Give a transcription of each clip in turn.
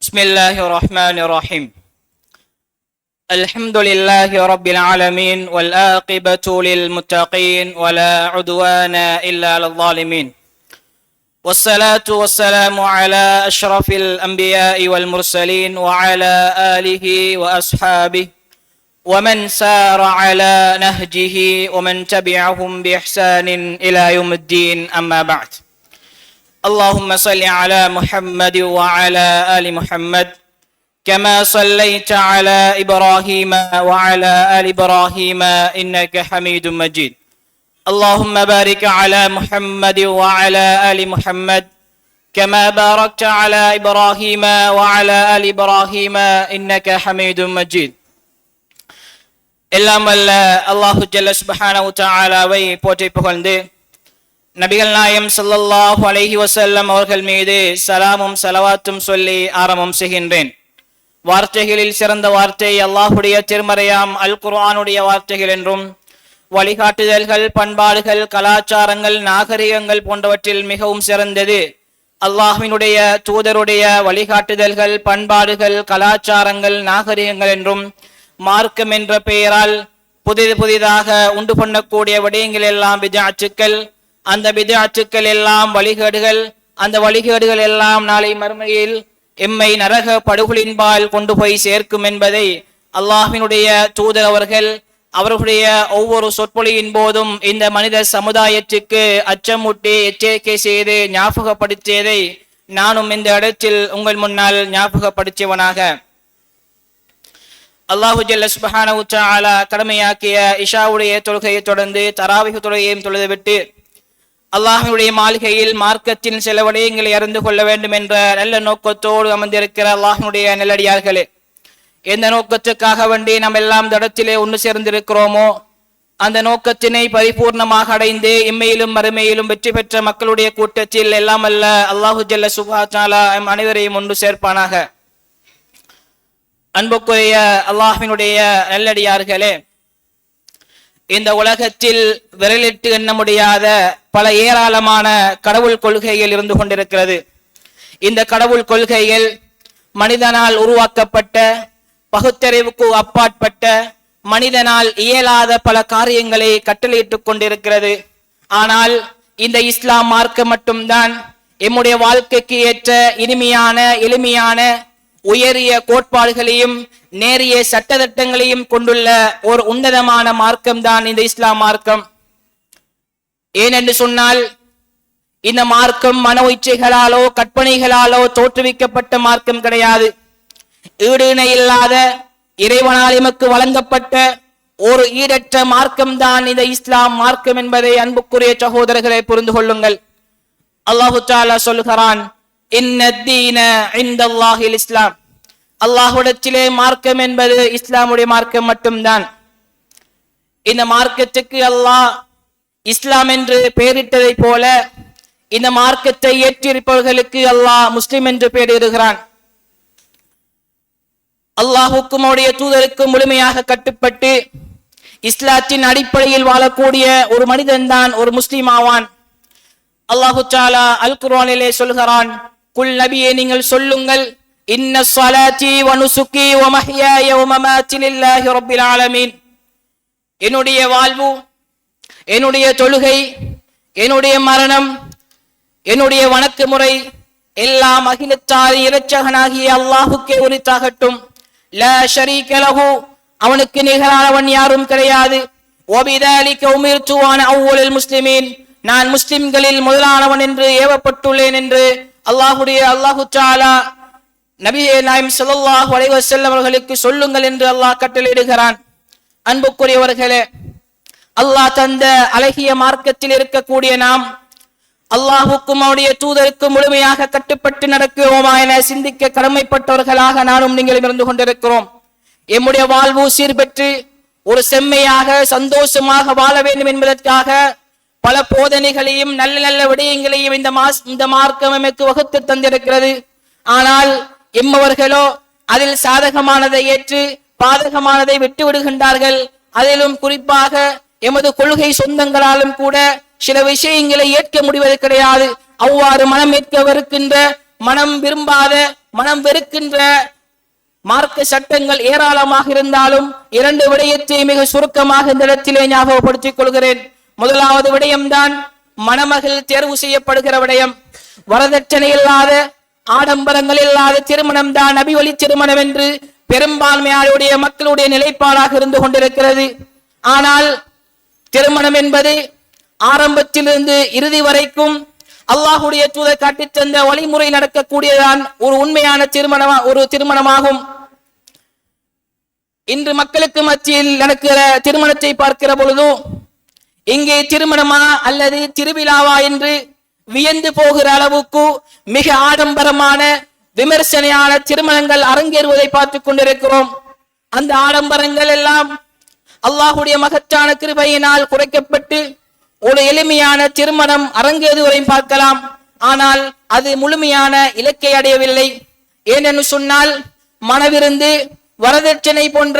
بسم الله الرحمن الرحيم. الحمد لله رب العالمين والعاقبة للمتقين ولا عدوان إلا على الظالمين، والصلاة والسلام على أشرف الأنبياء والمرسلين وعلى آله وأصحابه ومن سار على نهجه ومن تبعهم بإحسان إلى يوم الدين، أما بعد. اللهم صل على محمد وعلى آل محمد كما صليت على إبراهيم وعلى آل إبراهيم إنك حميد مجيد. اللهم بارك على محمد وعلى آل محمد كما باركت على إبراهيم وعلى آل إبراهيم إنك حميد مجيد. எல்லாம் வல்ல அல்லாஹு ஜல்ல சுப்ஹானஹு தஆலாவை போற்றி புகழ்ந்து நபிகள் நாயகம் ஸல்லல்லாஹு அலைஹி வஸல்லம் அவர்கள் மீது சலாமும் ஸலவாத்தும் சொல்லி ஆரம்பம் செய்கின்றேன். வார்த்தைகளில் சிறந்த வார்த்தை அல்லாஹுடைய திருமறையாம் அல் குர்ஆனுடைய வார்த்தைகள் என்றும், வழிகாட்டுதல்கள், பண்பாடுகள், கலாச்சாரங்கள், நாகரிகங்கள் போன்றவற்றில் மிகவும் சிறந்தது அல்லாஹ்வினுடைய தூதருடைய வழிகாட்டுதல்கள், பண்பாடுகள், கலாச்சாரங்கள், நாகரிகங்கள் என்றும், மார்க்கம் என்ற பெயரால் புதிதாக உண்டு பண்ணக்கூடிய விடயங்கள் எல்லாம் பித்அத்துக்கள், அந்த பித்அத்துக்கள் எல்லாம் வழிகேடுகள், அந்த வழிகேடுகள் எல்லாம் நாளை மறுமையில் எம்மை நரக படுகொலின்பால் கொண்டு போய் சேர்க்கும் என்பதை அல்லாஹ்வினுடைய தூதர் அவர்களுடைய ஒவ்வொரு சொற்பொழியின் போதும் இந்த மனித சமுதாயத்துக்கு அச்சமூட்டி எச்சரிக்கை செய்து ஞாபகப்படுத்தியதை நானும் இந்த இடத்தில் உங்கள் முன்னால் ஞாபகப்படுத்தியவனாக, அல்லாஹு ஜல்ல சுப்ஹானஹு தஆலா கடமையாக்கிய இஷாவுடைய தொழுகையை தொடர்ந்து தராவிஹ் தொழுகையையும் தொழுதுவிட்டு அல்லாஹ்வுடைய மாளிகையில் மார்க்கத்தின் சில விடயங்களை அறிந்து கொள்ள வேண்டும் என்ற நல்ல நோக்கத்தோடு அமர்ந்திருக்கிற அல்லாஹ்வுடைய நல்லடியார்களே, எந்த நோக்கத்துக்காக வேண்டி நாம் எல்லாம் இந்த இடத்திலே ஒன்று சேர்ந்திருக்கிறோமோ அந்த நோக்கத்தினை பரிபூர்ணமாக அடைந்து இம்மையிலும் மறுமையிலும் வெற்றி பெற்ற மக்களுடைய கூட்டத்தில் எல்லாம் அல்ல அல்லாஹு ஜல்ல சுப்ஹானஹு தஆலா அனைவரையும் ஒன்று சேர்ப்பானாக. அன்புக்குரிய அல்லாஹ்வினுடைய நல்லடியார்களே, இந்த உலகத்தில் விரலிட்டு எண்ண முடியாத பல ஏராளமான கடவுள் கொள்கைகள் இருந்து கொண்டிருக்கிறது. இந்த கடவுள் கொள்கைகள் மனிதனால் உருவாக்கப்பட்ட, பகுத்தறிவுக்கு அப்பாற்பட்ட, மனிதனால் இயலாத பல காரியங்களை கட்டளையிட்டுக் கொண்டிருக்கிறது. ஆனால் இந்த இஸ்லாம் மார்க்கம் மட்டும்தான் எம்முடைய வாழ்க்கைக்கு ஏற்ற இனிமையான, எளிமையான, உயரிய கோட்பாடுகளையும் நேரிய சட்டத்திட்டங்களையும் கொண்டுள்ள ஒரு உன்னதமான மார்க்கம் தான் இந்த இஸ்லாம் மார்க்கம். ஏனென்று சொன்னால் இந்த மார்க்கம் மன இச்சைகளாலோ கற்பனைகளாலோ தோற்றுவிக்கப்பட்ட மார்க்கம் கிடையாது. ஈடு இணை இல்லாத இறைவனால் எமக்கு வழங்கப்பட்ட ஒரு ஈடற்ற மார்க்கம் தான் இந்த இஸ்லாம் மார்க்கம் என்பதை அன்புக்குரிய சகோதரர்களை புரிந்து கொள்ளுங்கள். அல்லாஹு தஆலா சொல்கிறான், இன்னத்தீன இன்தல்லாஹில் இஸ்லாம். அல்லாஹ்விடத்திலே மார்க்கம் என்பது இஸ்லாமுடைய மார்க்கம் மட்டும்தான். இந்த மார்க்கத்துக்கு அல்லாஹ் இஸ்லாம் என்று பெயரிட்டதை போல இந்த மார்க்கத்தை ஏற்றிருப்பவர்களுக்கு அல்லாஹ் முஸ்லிம் என்று பெயரிடுகிறான். அல்லாஹுக்கும் அவருடைய தூதருக்கும் முழுமையாக கட்டுப்பட்டு இஸ்லாத்தின் அடிப்படையில் வாழக்கூடிய ஒரு மனிதன் தான் ஒரு முஸ்லிம் ஆவான். அல்லாஹு தஆலா அல் குர்ஆனிலே சொல்கிறான், குல் நபியே நீங்கள் சொல்லுங்கள், இன்ன ஸலாத்தி வ நுசுகி வ மஹ்யாய வ மமாத்தி லில்லாஹி ரப்பில் ஆலமீன். என்னுடைய வாழ்வு, என்னுடைய தொழுகை, என்னுடைய மரணம், என்னுடைய வணக்க முறை எல்லாம் அகிலத்தார் இரட்சகனாகிய அல்லாஹுக்கே உரித்தாகட்டும். லா ஷரீக லஹு, அவனுக்கு நிகரானவன் யாரும் கிடையாது. வபிதாலிக உமிர்து அன அவ்வலுல் முஸ்லிமீன், நான் முஸ்லிம்களில் முதலானவன் என்று ஏவப்பட்டுள்ளேன் என்று அல்லாஹு தஆலா நபியே நாயகம் ஸல்லல்லாஹு அலைஹி வஸல்லம் அவர்களுக்கு சொல்லுங்கள் என்று அல்லாஹ் கட்டளையிடுகிறான். அன்புக்குரியவர்களே, அல்லாஹ் தந்த அழகிய மார்க்கத்தில் இருக்கக்கூடிய நாம் அல்லாஹுக்கும் அவருடைய தூதருக்கும் முழுமையாக கட்டுப்பட்டு நடக்குவோமா என சிந்திக்க கடமைப்பட்டவர்களாக நானும் நீங்களும் இருந்து கொண்டிருக்கிறோம். எம்முடைய வாழ்வு சீர்பெற்று ஒரு செம்மையாக சந்தோஷமாக வாழ வேண்டும் என்பதற்காக பல போதனைகளையும் நல்ல நல்ல விடயங்களையும் இந்த மார்க்கம் எமக்கு வகுத்து தந்திருக்கிறது. ஆனால் எம்மவர்களோ அதில் சாதகமானதை ஏற்று பாதகமானதை விட்டு விடுகின்றார்கள். அதிலும் குறிப்பாக எமது கொள்கை சொந்தங்களாலும் கூட சில விஷயங்களை ஏற்க முடிவது கிடையாது. அவ்வாறு மனம் ஏற்கவிருக்கின்ற, மனம் விரும்பாத, மனம் வெறுக்கின்ற மார்க்க சட்டங்கள் ஏராளமாக இருந்தாலும் 2 விடயத்தை மிக சுருக்கமாக இந்த இடத்திலே ஞாபகப்படுத்திக் கொள்கிறேன். முதலாவது விடயம்தான் மணமகள் தேர்வு செய்யப்படுகிற விடயம். வரதட்சணை இல்லாத, ஆடம்பரங்கள் இல்லாத திருமணம் தான் நபி வழி திருமணம் என்று பெரும்பான்மையாருடைய மக்களுடைய நிலைப்பாடாக இருந்து கொண்டிருக்கிறது. ஆனால் திருமணம் என்பது ஆரம்பத்திலிருந்து இறுதி வரைக்கும் அல்லாஹுடைய தூதர் காட்டித் தந்த வழிமுறை நடக்கக்கூடியதான் ஒரு உண்மையான திருமணமாகும். இன்று மக்களுக்கு மத்தியில் நடக்கிற திருமணத்தை பார்க்கிற பொழுது இங்கே திருமணமா அல்லது திருவிழாவா என்று வியந்து போகிற அளவுக்கு மிக ஆடம்பரமான விமர்சனையான திருமணங்கள் அரங்கேறுவதை பார்த்துக் கொண்டிருக்கிறோம். அந்த ஆடம்பரங்கள் எல்லாம் அல்லாஹுடைய மகத்தான கிருபையினால் குறைக்கப்பட்டு ஒரு எளிமையான திருமணம் அரங்கேறுவதை பார்க்கலாம். ஆனால் அது முழுமையான இலக்கை அடையவில்லை. ஏனென்று சொன்னால் மனவிருந்து, வரதட்சணை போன்ற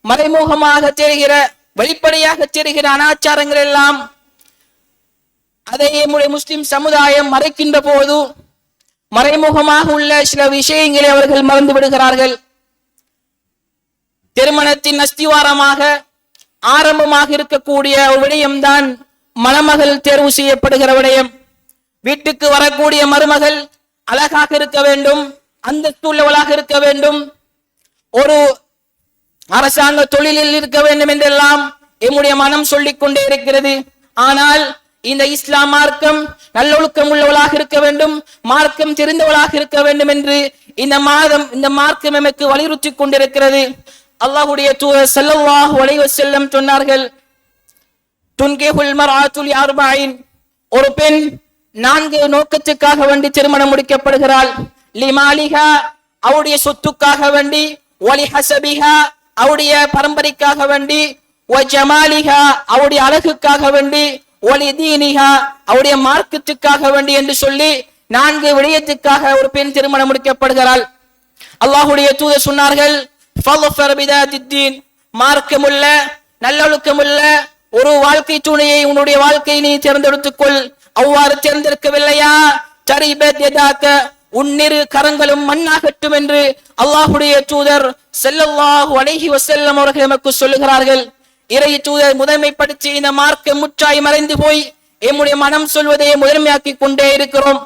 மறைமுகமாக தெரிகிற, வெளிப்படையாக தெரிகிற அனாச்சாரங்கள் எல்லாம் அதை முஸ்லிம் சமுதாயம் மறைக்கின்ற போது மறைமுகமாக உள்ள சில விஷயங்களை அவர்கள் மறந்து விடுகிறார்கள். திருமணத்தின் அஸ்திவாரமாக ஆரம்பமாக இருக்கக்கூடிய ஒரு விடயம்தான் மணமகள் தேர்வு செய்யப்படுகிற விடயம். வீட்டுக்கு வரக்கூடிய மருமகள் அழகாக இருக்க வேண்டும், அந்தஸ்துள்ளவளாக இருக்க வேண்டும், ஒரு அரசாங்க தொழிலில் இருக்க வேண்டும் என்றெல்லாம் எம்முடைய மனம் சொல்லிக் கொண்டே இருக்கிறது. ஆனால் இந்த இஸ்லாம் மார்க்கம் நல்லொழுக்கம் உள்ளவளாக இருக்க வேண்டும், மார்க்கம் தெரிந்தவளாக இருக்க வேண்டும் என்று இந்த மார்க்கம் எமக்கு வலியுறுத்தி கொண்டிருக்கிறது. அல்லாஹ்வுடைய தூதர் ஸல்லல்லாஹு அலைஹி வஸல்லம் சொன்னார்கள், துன்கிஹுல் மர்அத்து லிஅர்பஇன், ஒரு பெண் 4 நோக்கத்துக்காக வேண்டி திருமணம் முடிக்கப்படுகிறாள். லிமாலிஹா, அவருடைய சொத்துக்காக வேண்டி, வலி ஹஸபிஹா, அவருடைய பரம்பரைக்காக வேண்டி, வஜமாலிஹா, அவருடைய அழகுக்காக வேண்டி, வலி தீனிஹா, அவருடைய மார்க்கத்துக்காக வேண்டி என்று சொல்லி 4 விடயத்துக்காக ஒரு பெண் திருமணம் முடிக்கப்படுகிறாள். அல்லாஹ்வுடைய தூதர் சொன்னார்கள், மார்க்கமுள்ள நல்லொழுக்கமுள்ள ஒரு வாழ்க்கை துணையை உன்னுடைய வாழ்க்கையை நீ தேர்ந்தெடுத்துக்கொள். அவ்வாறு தேர்ந்தெடுக்கவில்லையா, உன்னிரு கரங்களும் மண்ணாகட்டும் என்று அல்லாஹுடைய தூதர் ஸல்லல்லாஹு அலைஹி வஸல்லம் அவர்கள் நமக்கு சொல்லுகிறார்கள். இறை தூதர் முதன்மைப்படுத்தி இந்த மார்க்கம் முற்றாய் மறைந்து போய் எம்முடைய மனம் சொல்வதை முதன்மையாக்கி கொண்டே இருக்கிறோம்.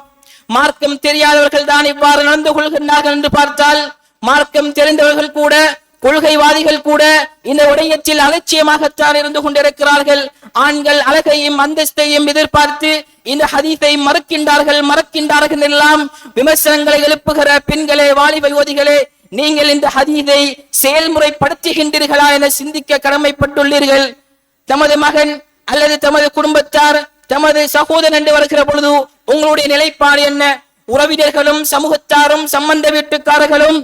மார்க்கம் தெரியாதவர்கள் தான் இவ்வாறு நடந்து கொள்கின்றார்கள் என்று பார்த்தால், மார்க்கம் தெரிந்தவர்கள் கூட, கொள்கைவாதிகள் கூட இந்த விடயத்தில் அலட்சியமாகத்தான் இருந்து கொண்டிருக்கிறார்கள். ஆண்கள் அழகையும் அந்தஸ்தையும் எதிர்பார்த்து இந்த ஹதீஸை மறக்கின்றார்கள் எல்லாம் விமர்சனங்களை எழுப்புகிற பெண்களே, வாலிப யுவதிகளே, நீங்கள் இந்த ஹதீஸை செயல்முறைப்படுத்துகின்றீர்களா என சிந்திக்க கடமைப்பட்டுள்ளீர்கள். தமது மகன் அல்லது தமது குடும்பத்தார், தமது சகோதரன் என்று வருகிற பொழுது உங்களுடைய நிலைப்பாடு என்ன? உறவினர்களும் சமூகத்தாரும் சம்பந்த வீட்டுக்காரர்களும்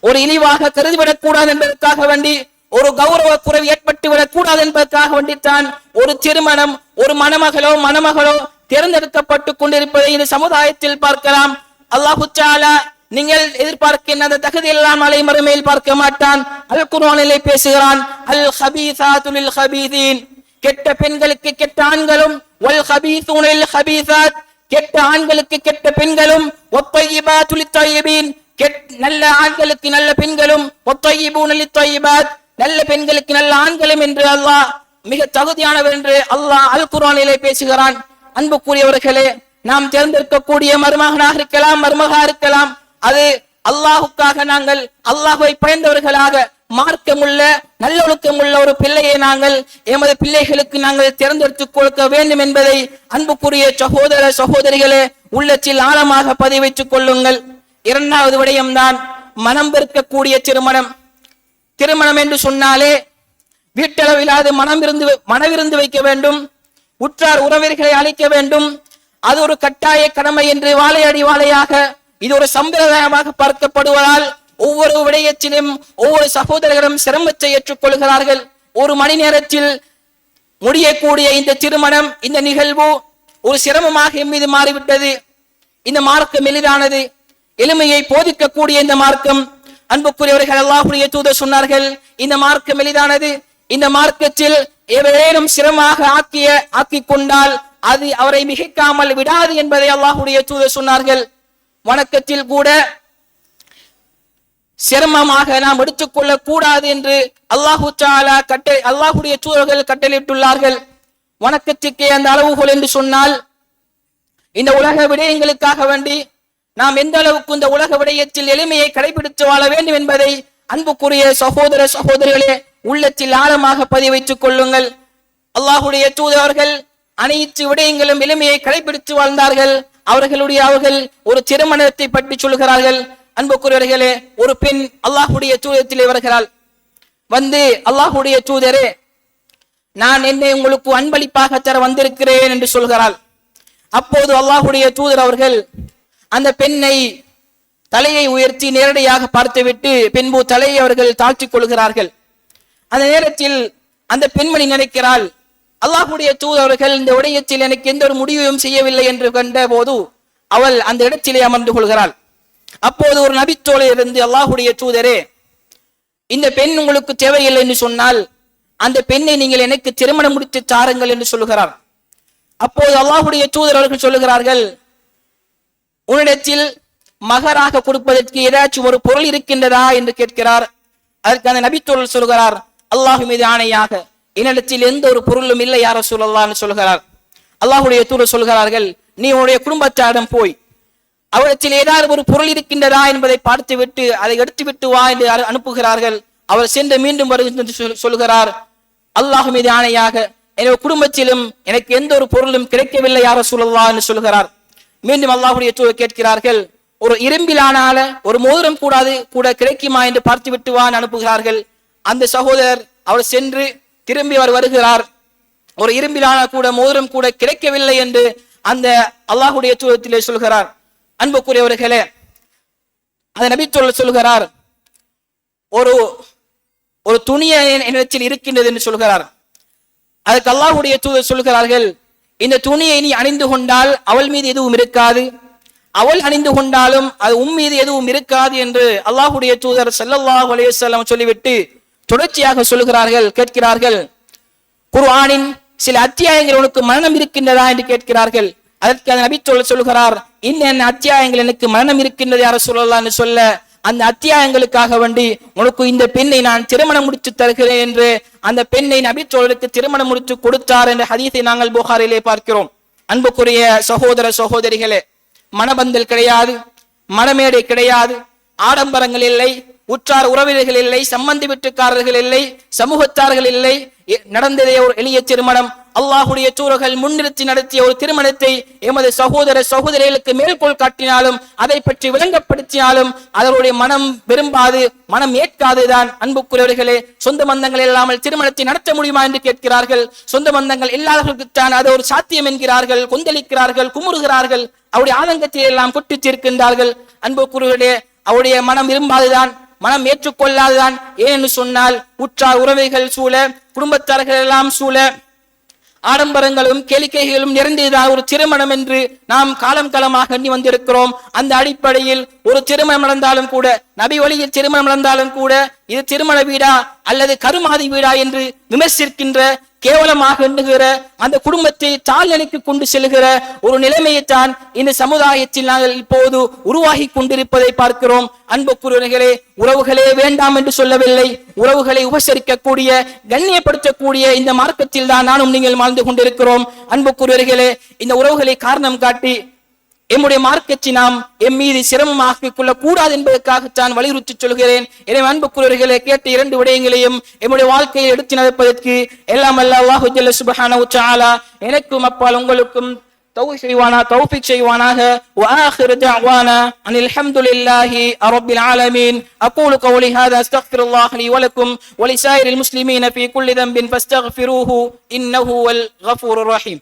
ஒரு இழிவாக கருதிவிடக் கூடாது என்பதற்காக வேண்டி, ஒரு கௌரவ குறைவு ஏற்பட்டு விடக் கூடாது என்பதற்காக வேண்டித்தான் ஒரு திருமணம், ஒரு மணமகளோ தேர்ந்தெடுக்கப்பட்டு கொண்டிருப்பதை இந்த சமுதாயத்தில் பார்க்கலாம். அல்லாஹு தஆலா நீங்கள் எதிர்பார்க்கின்ற அந்த தகுதி எல்லாம் நாளை மறுமையில் பார்க்க மாட்டான். அல் குர்ஆனிலே பேசுகிறான், அல் ஹபீஸாத்து லில் ஹபீதீன், கெட்ட பெண்களுக்கு கெட்ட ஆண்களும், வல் ஹபீஸூன லில் ஹபீஸாத், கெட்ட ஆண்களுக்கு கெட்ட பெண்களும், வத்தய்யிபாத்து லித்தய்யிபீன், நல்ல ஆண்களுக்கு நல்ல பெண்களும், வத்தய்யிபூன லித்தய்யிபாத், நல்ல பெண்களுக்கு நல்ல ஆண்களும் என்று அல்லாஹ் மிக தகுதியானவர் என்று அல்லாஹ் அல் குர்ஆனிலே பேசுகிறான். அன்புக்குரியவர்களே, நாம் தேர்ந்தெடுக்கக்கூடிய மருமகனாக இருக்கலாம், மருமகா இருக்கலாம், அது அல்லாஹுக்காக நாங்கள் அல்லாஹ்வை பயந்தவர்களாக மார்க்கமுள்ள நல்லொழுக்கமுள்ள ஒரு பிள்ளையை நாங்கள் எமது பிள்ளைகளுக்கு நாங்கள் தேர்ந்தெடுத்துக் கொடுக்க வேண்டும் என்பதை அன்புக்குரிய சகோதர சகோதரிகளே உள்ளத்தில் ஆழமாக பதிவு வைத்துக் கொள்ளுங்கள். 2வது விடயம்தான் மனம் பெருக்கக்கூடிய திருமணம். திருமணம் என்று சொன்னாலே வீட்டளவிலாது மனவிருந்து வைக்க வேண்டும், உற்றார் உறவினர்களை அழைக்க வேண்டும். அது ஒரு கட்டாய கடமை என்று வாழையடி வாழையாக இது ஒரு சம்பிரதாயமாக பார்க்கப்படுவதால் ஒவ்வொரு விடயத்திலும் ஒவ்வொரு சகோதரர்களும் சிரமத்தை ஏற்றுக்கொள்கிறார்கள். ஒரு மணி நேரத்தில் முடியக்கூடிய இந்த திருமணம், இந்த நிகழ்வு ஒரு சிரமமாக எம் மீது மாறிவிட்டது. இந்த மார்க்கம் எளிதானது, எளிமையை போதிக்கக்கூடிய இந்த மார்க்கம். அன்புக்குரியவர்கள், அல்லாஹ்வுடைய தூதர் சொன்னார்கள், இந்த மார்க்கம் எளிதானது. இந்த மார்க்கத்தில் எவரேனும் சிரமமாக ஆக்கிக் கொண்டால் அது அவரை மிகைக்காமல் விடாது என்பதை அல்லாஹ்வுடைய தூதர் சொன்னார்கள். வணக்கத்தில் கூட சிரமமாக நாம் எடுத்துக்கொள்ள கூடாது என்று அல்லாஹு தஆலா அல்லாஹ்வுடைய தூதர்கள் கட்டளையிட்டுள்ளார்கள். வணக்கத்திற்கே அந்த அளவுகோல் என்று சொன்னால், இந்த உலக விடயங்களுக்காக வேண்டி நாம் எந்த அளவுக்கு இந்த உலக விடயத்தில் எளிமையை கடைபிடித்து வாழ வேண்டும் என்பதை அன்புக்குரிய சகோதர சகோதரிகளே உள்ளத்தில் ஆழமாக பதிய வைத்துக் கொள்ளுங்கள். அல்லாஹ்வுடைய தூதர்கள் அனைத்து விடயங்களும் எளிமையை கடைபிடித்து வாழ்ந்தார்கள். அவர்கள் ஒரு திருமணத்தை பற்றி சொல்கிறார்கள். அன்புக்குரியவர்களே, ஒரு பெண் அல்லாஹ்வுடைய தூதரத்திலே வருகிறாள். வந்து, அல்லாஹ்வுடைய தூதரே, நான் என்னை உங்களுக்கு அன்பளிப்பாக தர வந்திருக்கிறேன் என்று சொல்கிறாள். அப்போது அல்லாஹ்வுடைய தூதர் அவர்கள் அந்த பெண்ணை தலையை உயர்த்தி நேரடியாக பார்த்துவிட்டு பின்பு தலையை அவர்கள் தாழ்த்திக் கொள்கிறார்கள். அந்த நேரத்தில் அந்த பெண்மணி நினைக்கிறாள், அல்லாஹ்வுடைய தூதர் அவர்கள் இந்த விடயத்தில் எனக்கு எந்த ஒரு முடிவையும் செய்யவில்லை என்று கண்ட போது அவள் அந்த இடத்திலே அமர்ந்து கொள்கிறாள். அப்போது ஒரு நபித்தோழர் இருந்து, அல்லாஹ்வுடைய தூதரே, இந்த பெண் உங்களுக்கு தேவையில்லை என்று சொன்னால் அந்த பெண்ணை நீங்கள் எனக்கு திருமணம் முடித்து தாருங்கள் என்று சொல்லுகிறார். அப்போது அல்லாஹ்வுடைய தூதர் அவர்கள் சொல்லுகிறார்கள், உன்னிடத்தில் மகராக கொடுப்பதற்கு ஏதாச்சும் ஒரு பொருள் இருக்கின்றதா என்று கேட்கிறார். அதற்கு அந்த நபித்தோழர் சொல்கிறார், அல்லாஹ் மீது ஆணையாக என்னிடத்தில் எந்த ஒரு பொருளும் இல்லை யா ரசூலல்லாஹ் என்று சொல்கிறார். அல்லாஹ்வுடைய தூதர் சொல்கிறார்கள், நீ உன்னுடைய குடும்பத்தாரிடம் போய் அவரிடத்தில் ஏதாவது ஒரு பொருள் இருக்கின்றதா என்பதை பார்த்து விட்டு அதை எடுத்துவிட்டு வா என்று அனுப்புகிறார்கள். அவர் சென்று மீண்டும் வருகின்ற சொல்கிறார், அல்லாஹ் மீது ஆணையாக என்னுடைய குடும்பத்திலும் எனக்கு எந்த ஒரு பொருளும் கிடைக்கவில்லை யா ரசூலல்லாஹ் என்று சொல்கிறார். மீண்டும் அல்லாஹ்வுடைய தூதர் கேட்கிறார்கள், ஒரு இரும்பிலான ஒரு மோதிரம் கூட கிடைக்குமா என்று பார்த்து விட்டு வான்னு அனுப்புகிறார்கள். அந்த சகோதரர் அவர் சென்று திரும்பி அவர் வருகிறார். ஒரு இரும்பிலான மோதிரம் கூட கிடைக்கவில்லை என்று அந்த அல்லாஹ்வுடைய தூதரத்திலே சொல்கிறார். அன்புக்குரியவர்களே, அந்த நபித்தோழர் சொல்கிறார், ஒரு துணிய என்னிடத்தில் இருக்கின்றது என்று சொல்கிறார். அதுக்கு அல்லாஹ்வுடைய தூதர் சொல்கிறார்கள், இந்த துணியை நீ அணிந்து கொண்டால் அவள் மீது எதுவும் இருக்காது, அவள் அணிந்து கொண்டாலும் அது மீது எதுவும் இருக்காது என்று அல்லாஹ்வுடைய தூதர் ஸல்லல்லாஹு அலைஹி வஸல்லம் சொல்லிவிட்டு தொடர்ச்சியாக சொல்கிறார்கள். கேட்கிறார்கள், குர்ஆனின் சில அத்தியாயங்கள் உனக்கு மரணம் இருக்கின்றதா என்று கேட்கிறார்கள். அதற்கு அந்த நபித்தோழர் சொல்கிறார், இன்னென்ன அத்தியாயங்கள் எனக்கு மரணம் இருக்கின்றது யா ரசூலல்லாஹ் என்று சொல்ல, அந்த அத்தியாயங்களுக்காக வேண்டி உனக்கு இந்த பெண்ணை நான் திருமணம் முடித்து தருகிறேன் என்று அந்த பெண்ணை நபித்தோழருக்கு திருமணம் முடித்து கொடுத்தார் என்ற ஹதீஸை நாங்கள் புகாரிலே பார்க்கிறோம். அன்புக்குரிய சகோதர சகோதரிகளே, மணபந்தல் கிடையாது, மணமேடை கிடையாது, ஆடம்பரங்கள் இல்லை, உற்றார் உறவினர்கள் இல்லை, சம்பந்தி வீட்டுக்காரர்கள் இல்லை, சமூகத்தார்கள் இல்லை. நடந்ததே ஒரு எளிய திருமணம். அல்லாஹ்வுடைய தூதர்கள் முன்னிறுத்தி நடத்திய ஒரு திருமணத்தை எமது சகோதர சகோதரிகளுக்கு மேற்கோள் காட்டினாலும் அதை பற்றி விளங்கப்படுத்தினாலும் அதனுடைய மனம் விரும்பாது, மனம் ஏற்காதுதான். அன்புக்குரியவர்களே, சொந்த பந்தங்கள் இல்லாமல் திருமணத்தை நடத்த முடியுமா என்று கேட்கிறார்கள். சொந்த பந்தங்கள் இல்லாதவர்களுக்குத்தான் அது ஒரு சாத்தியம் என்கிறார்கள், கொந்தளிக்கிறார்கள், குமுறுகிறார்கள், அவருடைய ஆதங்கத்தை எல்லாம் கொட்டி தீர்க்கின்றார்கள். அன்புக்குரியவர்களே, அவருடைய மனம் விரும்பாதுதான், மனம் ஏற்றுக்கொள்ளாதுதான். ஏனென்று சொன்னால் உற்றார் உறவைகள் சூழ, குடும்பத்தார்கள் எல்லாம் சூழ, ஆடம்பரங்களும் கேளிக்கைகளும் நிறைந்ததுதான் ஒரு திருமணம் என்று நாம் காலமாக எண்ணி வந்திருக்கிறோம். அந்த அடிப்படையில் ஒரு திருமணம் நடந்தாலும் கூட, நபி வழியில் திருமணம் நடந்தாலும் கூட, இது திருமண வீடா அல்லது கருமாதி வீடா என்று விமர்சிக்கின்ற, கேவலமாக எண்ணுகிற, அந்த குடும்பத்தை தாழ்நிலைக்கு கொண்டு செல்கிற ஒரு நிலைமையைத்தான் இந்த சமுதாயத்தில் நாங்கள் இப்போது உருவாகி கொண்டிருப்பதை பார்க்கிறோம். அன்புக்குரியவர்களே, உறவுகளே வேண்டாம் என்று சொல்லவில்லை, உறவுகளை உபசரிக்கக்கூடிய, கண்ணியப்படுத்தக்கூடிய இந்த மார்க்கத்தில் தான் நானும் நீங்கள் வாழ்ந்து கொண்டிருக்கிறோம். அன்புக்குரியவர்களே, இந்த உறவுகளை காரணம் காட்டி எம்முடைய மார்க்கத்தை நாம் எம் மீது சிரமமாக்கிக் கொள்ள கூடாது என்பதற்காகத்தான் வலியுறுத்தி சொல்கிறேன். எனவே அன்புக்குரியவர்களே, கேட்ட இரண்டு விடயங்களையும் எம்முடைய வாழ்க்கையை எடுத்து நடப்பதற்கு எல்லாம் அல்லாஹ் ஜல்ல சுப்ஹானஹு வ தஆலா எனக்கும் அப்பால் உங்களுக்கும் தௌஃபீக் செய்வானாக. وآخر دعوانا أن الحمد لله رب العالمين. أقول قولي هذا أستغفر الله لي ولكم ولسائر المسلمين في كل ذنب فاستغفروه إنه هو الغفور الرحيم.